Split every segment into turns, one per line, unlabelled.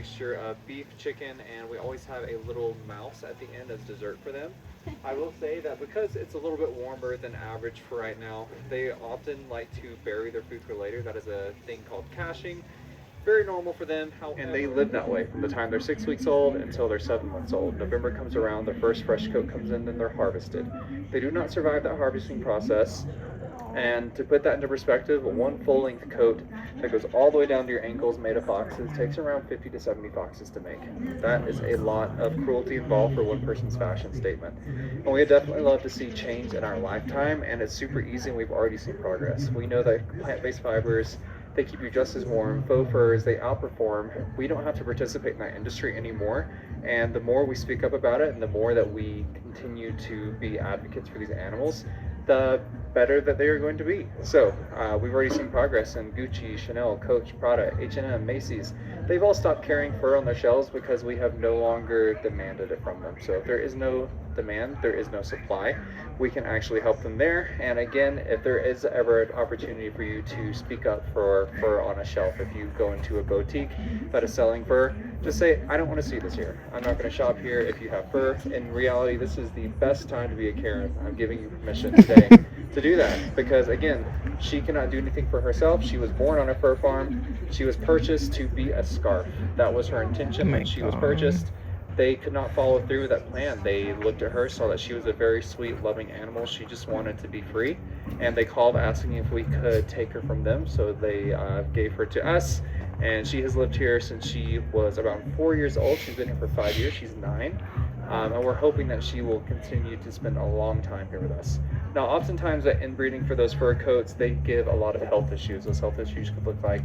mixture of beef, chicken, and we always have a little mouse at the end as dessert for them. I will say that because it's a little bit warmer than average for right now, they often like to bury their food for later. That is a thing called caching. Very normal for them, and they live that way from the time they're 6 weeks old until they're 7 months old. November comes around, their first fresh coat comes in, then they're harvested. They do not survive that harvesting process. And to put that into perspective, one full-length coat that goes all the way down to your ankles made of foxes takes around 50 to 70 foxes to make. That is a lot of cruelty involved for one person's fashion statement. And we definitely love to see change in our lifetime, and it's super easy, and we've already seen progress. We know that plant-based fibers, they keep you just as warm. Faux furs, they outperform. We don't have to participate in that industry anymore. And the more we speak up about it and the more that we continue to be advocates for these animals, the better that they are going to be. So we've already seen progress in Gucci, Chanel, Coach, Prada, H&M, Macy's. They've all stopped carrying fur on their shelves because we have no longer demanded it from them. So if there is no demand, there is no supply. We can actually help them there. And again, if there is ever an opportunity for you to speak up for fur on a shelf, if you go into a boutique that is selling fur, just say, I don't want to see this here. I'm not going to shop here if you have fur. In reality, this is the best time to be a Karen. I'm giving you permission today to do that, because again, she cannot do anything for herself. She was born on a fur farm. She was purchased to be a scarf. That was her intention when she was purchased. They could not follow through with that plan. They looked at her, saw that she was a very sweet, loving animal. She just wanted to be free, and they called asking if we could take her from them. So they gave her to us, and she has lived here since she was about 4 years old. She's been here for 5 years. She's 9. And we're hoping that she will continue to spend a long time here with us. Now, oftentimes at inbreeding for those fur coats, they give a lot of health issues. Those health issues could look like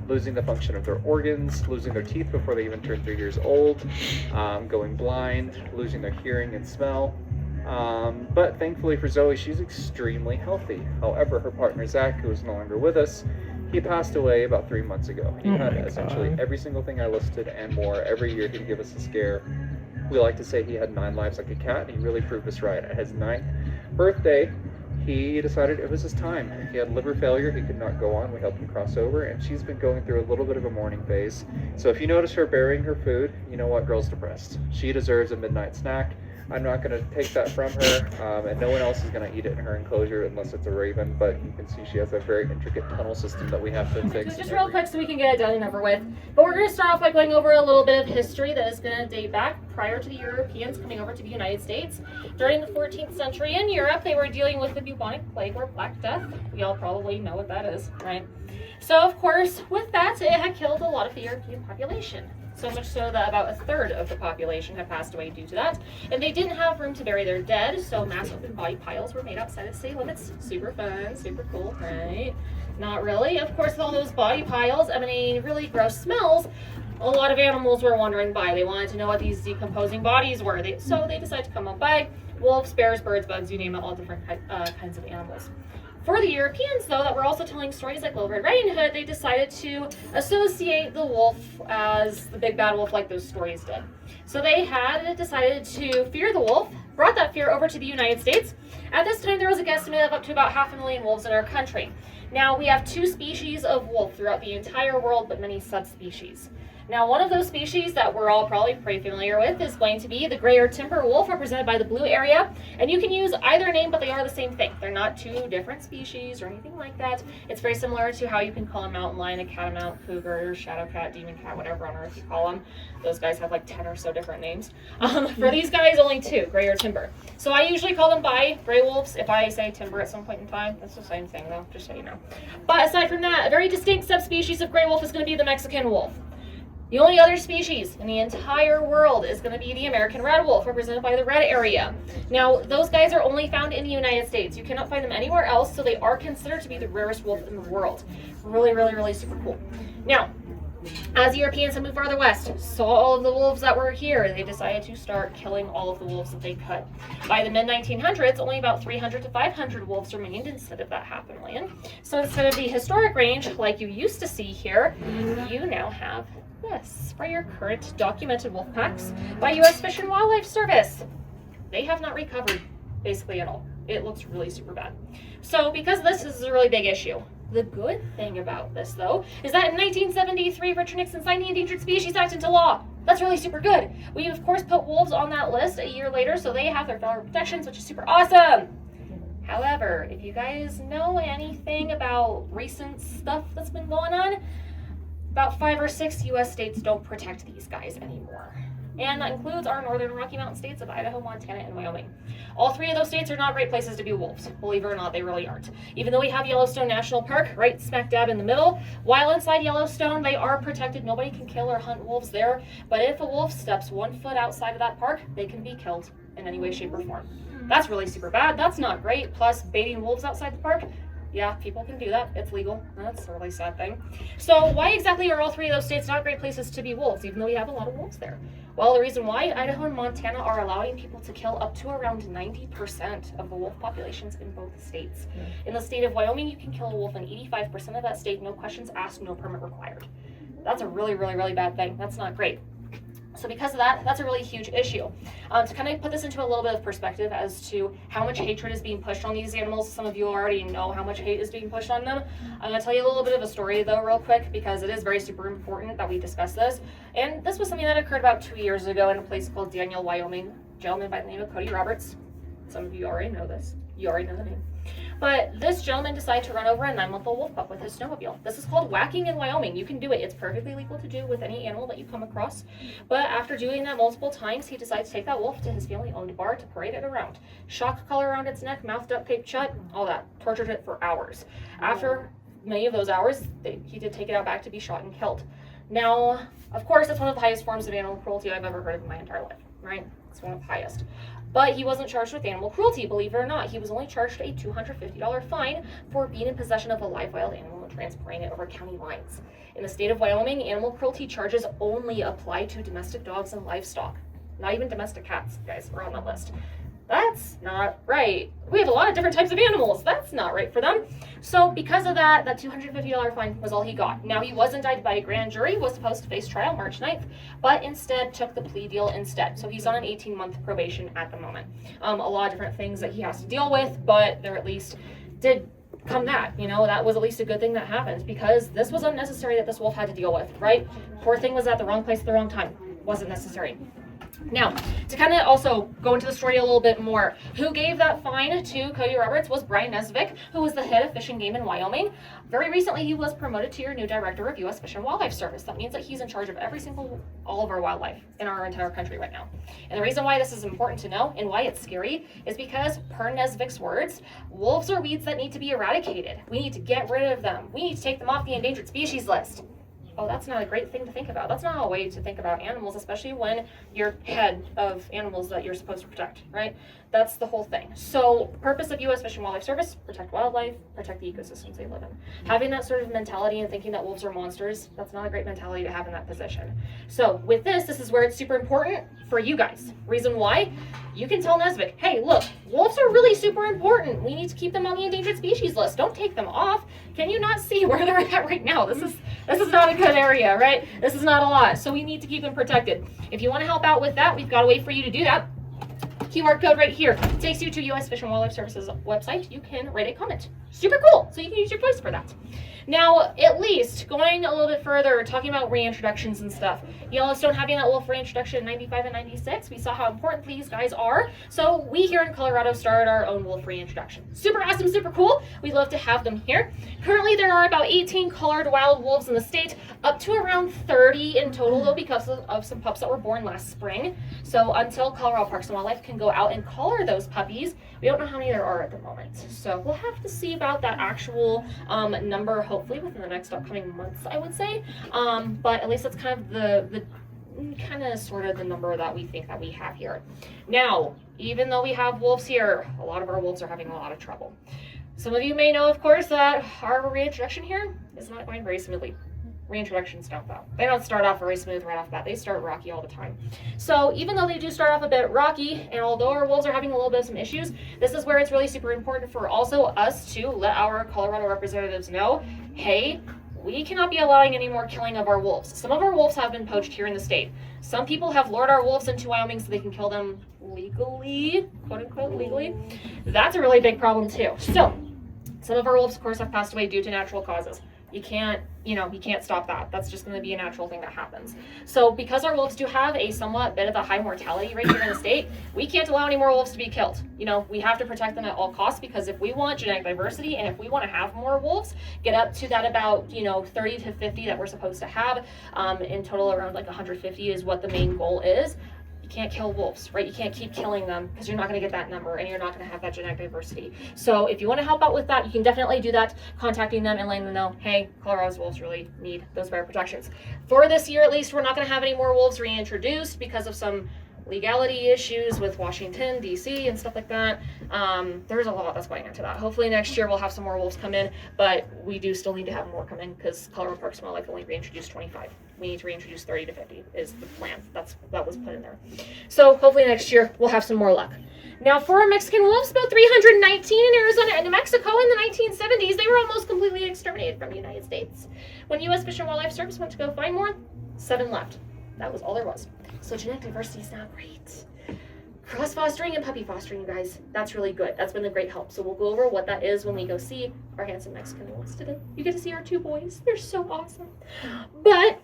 losing the function of their organs, losing their teeth before they even turn 3 years old, going blind, losing their hearing and smell. But thankfully for Zoe, she's extremely healthy. However, her partner Zach, who is no longer with us, he passed away about 3 months ago. He had essentially every single thing I listed and more. Every year he'd give us a scare. We like to say he had 9 lives like a cat, and he really proved us right. At his 9th birthday, he decided it was his time. He had liver failure, he could not go on. We helped him cross over, and she's been going through a little bit of a mourning phase. So if you notice her burying her food, you know what, girl's depressed. She deserves a midnight snack. I'm not going to take that from her, and no one else is going to eat it in her enclosure unless it's a raven, but you can see she has a very intricate tunnel system that we have to fix.
So just real quick so we can get it done and over with. But we're going to start off by going over a little bit of history that is going to date back prior to the Europeans coming over to the United States. During the 14th century in Europe, they were dealing with the bubonic plague or Black Death. We all probably know what that is, right? So of course, with that, it had killed a lot of the European population. So much so that about a third of the population had passed away due to that. And they didn't have room to bury their dead, so mass open body piles were made outside of city limits. Super fun, super cool, right? Not really. Of course, with all those body piles emanating really gross smells, a lot of animals were wandering by. They wanted to know what these decomposing bodies were. So they decided to come up by. Wolves, bears, birds, bugs, you name it, all different kinds of animals. For the Europeans, though, that were also telling stories like Little Red Riding Hood, they decided to associate the wolf as the big bad wolf like those stories did. So they had decided to fear the wolf, brought that fear over to the United States. At this time, there was a guesstimate of up to about 500,000 wolves in our country. Now, we have 2 species of wolf throughout the entire world, but many subspecies. Now, one of those species that we're all probably pretty familiar with is going to be the gray or timber wolf, represented by the blue area. And you can use either name, but they are the same thing. They're not 2 different species or anything like that. It's very similar to how you can call a mountain lion a catamount, cougar, shadow cat, demon cat, whatever on earth you call them. Those guys have like 10 or so different names. For these guys, only 2, gray or timber. So I usually call them gray wolves. If I say timber at some point in time, that's the same thing though, just so you know. But aside from that, a very distinct subspecies of gray wolf is going to be the Mexican wolf. The only other species in the entire world is going to be the American red wolf, represented by the red area. Now, those guys are only found in the United States. You cannot find them anywhere else, so they are considered to be the rarest wolf in the world. Really, really, really super cool. Now, as Europeans have moved farther west, saw all of the wolves that were here, they decided to start killing all of the wolves that they could. By the mid-1900s, only about 300 to 500 wolves remained instead of that half a million. So instead of the historic range, like you used to see here, you now have this for your current documented wolf packs by U.S. Fish and Wildlife Service. They have not recovered basically at all. It looks really super bad. So because this is a really big issue, The good thing about this, though, is that in 1973, Richard Nixon signed the Endangered Species Act into law. That's really super good. We, of course, put wolves on that list a year later, so they have their federal protections, which is super awesome. However, if you guys know anything about recent stuff that's been going on, about 5 or 6 U.S. states don't protect these guys anymore. And that includes our northern Rocky Mountain states of Idaho, Montana, and Wyoming. All 3 of those states are not great places to be wolves. Believe it or not, they really aren't. Even though we have Yellowstone National Park right smack dab in the middle, while inside Yellowstone, they are protected. Nobody can kill or hunt wolves there. But if a wolf steps 1 foot outside of that park, they can be killed in any way, shape, or form. That's really super bad. That's not great. Plus, baiting wolves outside the park, yeah, people can do that. It's legal. That's a really sad thing. So why exactly are all 3 of those states not great places to be wolves, even though we have a lot of wolves there? Well, the reason why Idaho and Montana are allowing people to kill up to around 90% of the wolf populations in both states. In the state of Wyoming, you can kill a wolf in 85% of that state, no questions asked, no permit required. That's a really, really, really bad thing. That's not great. So because of that, that's a really huge issue. To kind of put this into a little bit of perspective as to how much hatred is being pushed on these animals, some of you already know how much hate is being pushed on them. I'm going to tell you a little bit of a story though real quick because it is very super important that we discuss this. And this was something that occurred about 2 years ago in a place called Daniel, Wyoming. A gentleman by the name of Cody Roberts. Some of you already know this. You already know the name. But this gentleman decided to run over a 9-month-old wolf pup with his snowmobile. This is called whacking in Wyoming. You can do it. It's perfectly legal to do with any animal that you come across. But after doing that multiple times, he decided to take that wolf to his family-owned bar to parade it around. Shock collar around its neck, mouth duct taped shut, all that. Tortured it for hours. After many of those hours, he did take it out back to be shot and killed. Now, of course, it's one of the highest forms of animal cruelty I've ever heard of in my entire life, right? It's one of the highest. But he wasn't charged with animal cruelty, believe it or not. He was only charged a $250 fine for being in possession of a live wild animal and transporting it over county lines. In the state of Wyoming, animal cruelty charges only apply to domestic dogs and livestock. Not even domestic cats, guys, are on that list. That's not right. We have a lot of different types of animals. That's not right for them. So because of that, that $250 fine was all he got. Now, he was indicted by a grand jury, was supposed to face trial March 9th, but instead took the plea deal instead. So he's on an 18-month probation at the moment. A lot of different things that he has to deal with, but there at least did come that, that was at least a good thing that happened because this was unnecessary that this wolf had to deal with, right? Poor thing was at the wrong place at the wrong time. Wasn't necessary. Now, to kind of also go into the story a little bit more, who gave that fine to Cody Roberts was Brian Nesvik, who was the head of Fish and Game in Wyoming. Very recently, he was promoted to your new director of U.S. Fish and Wildlife Service. That means that he's in charge of all of our wildlife in our entire country right now. And the reason why this is important to know and why it's scary is because, per Nesvik's words, wolves are weeds that need to be eradicated. We need to get rid of them. We need to take them off the endangered species list. Oh, that's not a great thing to think about. That's not a way to think about animals, especially when you're head of animals that you're supposed to protect, right? That's the whole thing. So, purpose of U.S. Fish and Wildlife Service, protect wildlife, protect the ecosystems they live in. Having that sort of mentality and thinking that wolves are monsters, that's not a great mentality to have in that position. So, with this is where it's super important for you guys. Reason why? You can tell Nesvik, hey, look, wolves are really super important. We need to keep them on the endangered species list. Don't take them off. Can you not see where they're at right now? This is not a good area, right? This is not a lot. So we need to keep them protected. If you want to help out with that, we've got a way for you to do that. QR code right here takes you to U.S. Fish and Wildlife Service's website. You can write a comment. Super cool. So you can use your voice for that. Now, at least, going a little bit further, talking about reintroductions and stuff. Yellowstone having that wolf reintroduction in 95 and 96. We saw how important these guys are. So we here in Colorado started our own wolf reintroduction. Super awesome, super cool. We'd love to have them here. Currently, there are about 18 colored wild wolves in the state, up to around 30 in total, though, because of some pups that were born last spring. So until Colorado Parks and Wildlife can go out and color those puppies, we don't know how many there are at the moment. So we'll have to see about that actual number, hopefully within the next upcoming months, I would say. But at least that's kind of the sort of the number that we think that we have here. Now, even though we have wolves here, a lot of our wolves are having a lot of trouble. Some of you may know, of course, that our reintroduction here is not going very smoothly. Reintroductions don't though. They don't start off very smooth right off the bat. They start rocky all the time. So even though they do start off a bit rocky, and although our wolves are having a little bit of some issues, this is where it's really super important for also us to let our Colorado representatives know, hey, we cannot be allowing any more killing of our wolves. Some of our wolves have been poached here in the state. Some people have lured our wolves into Wyoming so they can kill them legally, quote unquote legally. That's a really big problem too. So Some of our wolves, of course, have passed away due to natural causes. You can't stop that. That's just going to be a natural thing that happens. So because our wolves do have a somewhat bit of a high mortality rate here in the state, we can't allow any more wolves to be killed. We have to protect them at all costs, because if we want genetic diversity and if we want to have more wolves, get up to that about 30 to 50 that we're supposed to have, in total around like 150 is what the main goal is. Can't kill wolves, right? You can't keep killing them, because you're not going to get that number and you're not going to have that genetic diversity. So if you want to help out with that, you can definitely do that, contacting them and letting them know, hey, Colorado's wolves really need those better protections. For this year, at least, we're not going to have any more wolves reintroduced because of some legality issues with Washington, D.C. and stuff like that. There's a lot that's going into that. Hopefully next year we'll have some more wolves come in, but we do still need to have more come in, because Colorado Parks and Wildlife only reintroduced 25. We need to reintroduce 30 to 50 is the plan. That was put in there. So hopefully next year we'll have some more luck. Now, for our Mexican wolves, about 319 in Arizona and New Mexico in the 1970s, they were almost completely exterminated from the United States. When U.S. Fish and Wildlife Service went to go find more, 7 left. That was all there was. So genetic diversity is now great. Cross fostering and puppy fostering, you guys, that's really good. That's been a great help. So we'll go over what that is when we go see our handsome Mexican wolves today. You get to see our 2 boys. They're so awesome. But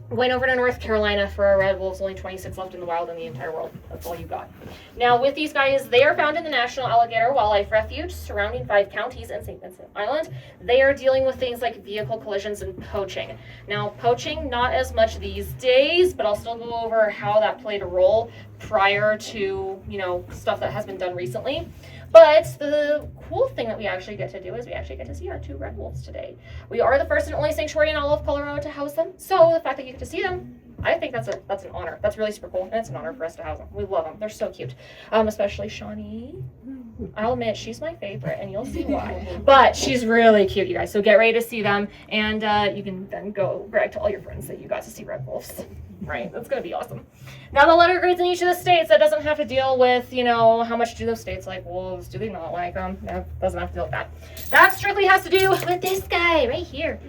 going over to North Carolina for our red wolves, only 26 left in the wild in the entire world. That's all you got. Now, with these guys, they are found in the National Alligator Wildlife Refuge, surrounding 5 counties in St. Vincent Island. They are dealing with things like vehicle collisions and poaching. Now, poaching, not as much these days, but I'll still go over how that played a role prior to, stuff that has been done recently. But the cool thing that we actually get to do is we actually get to see our 2 red wolves today. We are the first and only sanctuary in all of Colorado to house them. So the fact that you get to see them, I think that's an honor. That's really super cool, and it's an honor for us to house them. We love them. They're so cute. Especially Shawnee. I'll admit, she's my favorite, and you'll see why. But she's really cute, you guys. So get ready to see them, and you can then go brag to all your friends that you got to see red wolves. Right? That's going to be awesome. Now, the letter grades in each of the states, that doesn't have to deal with, how much do those states like wolves? Do they not like them? No, doesn't have to deal with that. That strictly has to do with this guy right here.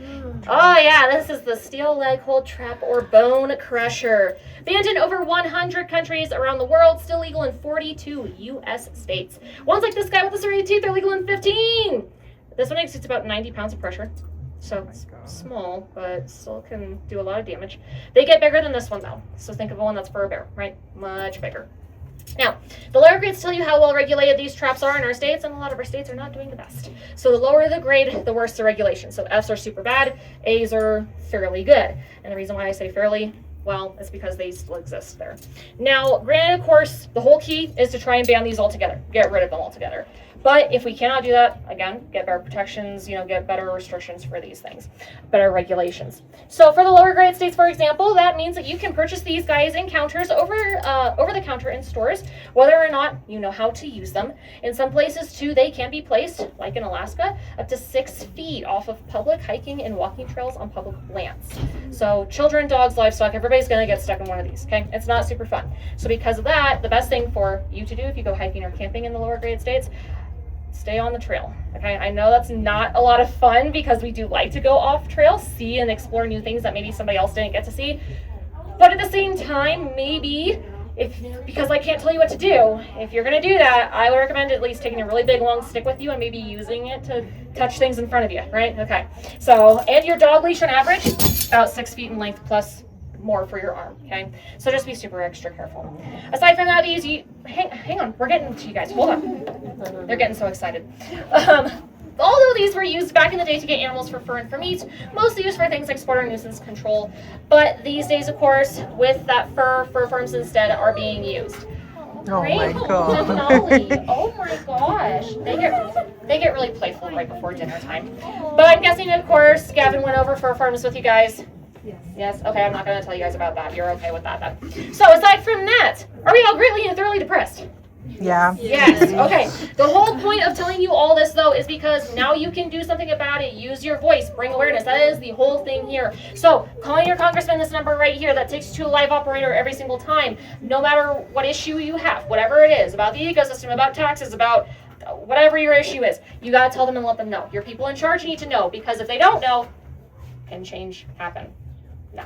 Oh, yeah, this is the steel leg hold trap or bone crusher. Banned in over 100 countries around the world, still legal in 42 U.S. states. Ones like this guy with the serrated teeth are legal in 15. This one exceeds about 90 pounds of pressure. So it's small, but still can do a lot of damage. They get bigger than this one, though. So think of one that's for a bear, right? Much bigger. Now, the lower grades tell you how well regulated these traps are in our states, and a lot of our states are not doing the best. So the lower the grade, the worse the regulation. So Fs are super bad, As are fairly good. And the reason why I say fairly, well, it's because they still exist there. Now, granted, of course, the whole key is to try and ban these altogether. Get rid of them altogether. But if we cannot do that, again, get better protections, get better restrictions for these things, better regulations. So for the lower grade states, for example, that means that you can purchase these guys in counters over the counter in stores, whether or not you know how to use them. In some places, too, they can be placed, like in Alaska, up to 6 feet off of public hiking and walking trails on public lands. So children, dogs, livestock, everybody's going to get stuck in one of these, okay? It's not super fun. So because of that, the best thing for you to do if you go hiking or camping in the lower grade states, stay on the trail, okay? I know that's not a lot of fun, because we do like to go off trail, see and explore new things that maybe somebody else didn't get to see. But at the same time, maybe, because I can't tell you what to do, if you're going to do that, I would recommend at least taking a really big long stick with you and maybe using it to touch things in front of you, right? Okay. So, and your dog leash on average, about 6 feet in length plus more for your arm, okay? So just be super extra careful. Aside from that, these, hang on, we're getting to you guys, hold on. They're getting so excited. Although these were used back in the day to get animals for fur and for meat, mostly used for things like sport or nuisance control. But these days, of course, with that fur farms instead are being used.
Oh my god.
Denali. Oh my gosh. They get really playful right before dinner time. But I'm guessing, of course, Gavin went over fur farms with you guys. Yes? Okay, I'm not going to tell you guys about that. You're okay with that then. So aside from that, are we all greatly and thoroughly depressed?
Yeah.
Yes. Okay. The whole point of telling you all this, though, is because now you can do something about it. Use your voice. Bring awareness. That is the whole thing here. So calling your congressman, this number right here, that takes you to a live operator every single time, no matter what issue you have, whatever it is, about the ecosystem, about taxes, about whatever your issue is, you got to tell them and let them know. Your people in charge need to know, because if they don't know, can change happen? No,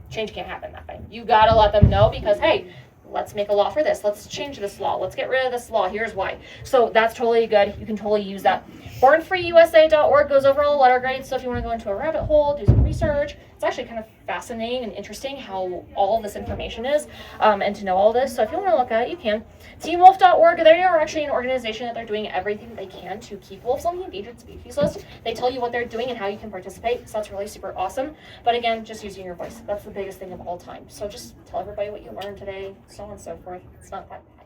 change can't happen that way. You gotta let them know, because hey, let's make a law for this. Let's change this law. Let's get rid of this law. Here's why. So that's totally good. You can totally use that. BornFreeUSA.org goes over all the letter grades. So if you want to go into a rabbit hole, do some research, it's actually kind of fascinating and interesting how all of this information is, and to know all this. So if you want to look at it, you can. TeamWolf.org, they are actually an organization that they're doing everything they can to keep wolves on the endangered species list. They tell you what they're doing and how you can participate, so that's really super awesome. But again, just using your voice. That's the biggest thing of all time. So just tell everybody what you learned today, so on and so forth. It's not that bad.